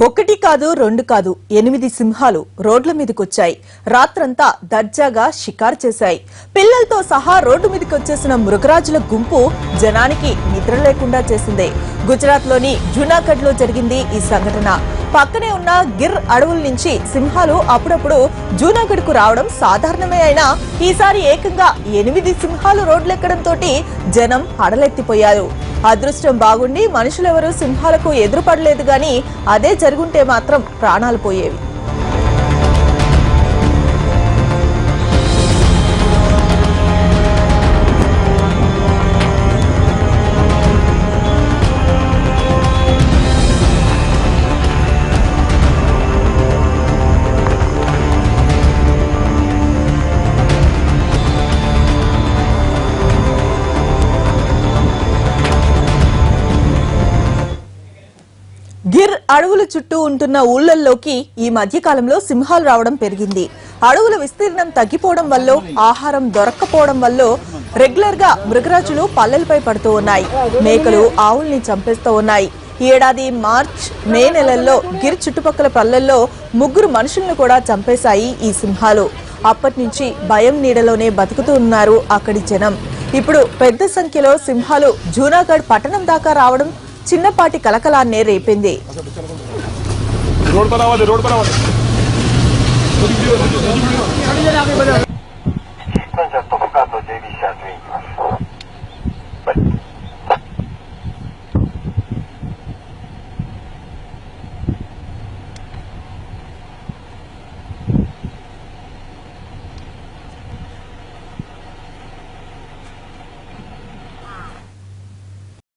ఒకటి కాదు రెండు కాదు 8 సింహాలు రోడ్ల మీదకొచ్చాయి. రాత్రంతా దర్జాగా షికారు చేశాయి. పిల్లలతో సహా రోడ్డు మీదకొచ్చేసిన మృగరాజుల గుంపు జనానికి నిద్ర లేకుండా చేసింది. గుజరాత్ లోని జూనాగఢ్ లో జరిగింది ఈ సంఘటన. పక్కనే ఉన్న గిర్ అడవుల నుంచి సింహాలు అప్పుడప్పుడు జూనాగఢ్ కు రావడం సాధారణమే. అయినా ఈసారి ఏకంగా 8 సింహాలు రోడ్లెక్కడంతో జనం హడలెత్తిపోయారు. అదృష్టం బాగుండి మనుషులెవరూ సింహాలకు ఎదురుపడలేదు గాని అదే జరుగుంటే మాత్రం ప్రాణాలు పోయేవి. గిర్ అడవుల చుట్టూ ఉంటున్న ఊళ్లలోకి ఈ మధ్య కాలంలో సింహాలు రావడం పెరిగింది. అడవుల విస్తీర్ణం తగ్గిపోవడం వల్ల, ఆహారం దొరక్కపోవడం వల్ల రెగ్యులర్ గా మృగరాజులు పల్లెలపై పడుతూ ఉన్నాయి. మేకలు ఆవుల్ని చంపేస్తూ ఉన్నాయి. ఈ ఏడాది మార్చ్ మే నెలల్లో గిర్ చుట్టుపక్కల పల్లెల్లో 3 మనుషులను కూడా చంపేశాయి ఈ సింహాలు. అప్పటి నుంచి భయం నీడలోనే బతుకుతూ ఉన్నారు అక్కడి జనం. ఇప్పుడు పెద్ద సంఖ్యలో సింహాలు జూనాగఢ్ పట్టణం దాకా రావడం చిన్నపాటి కలకలాన్నే రేపింది. Con certo avvocato devi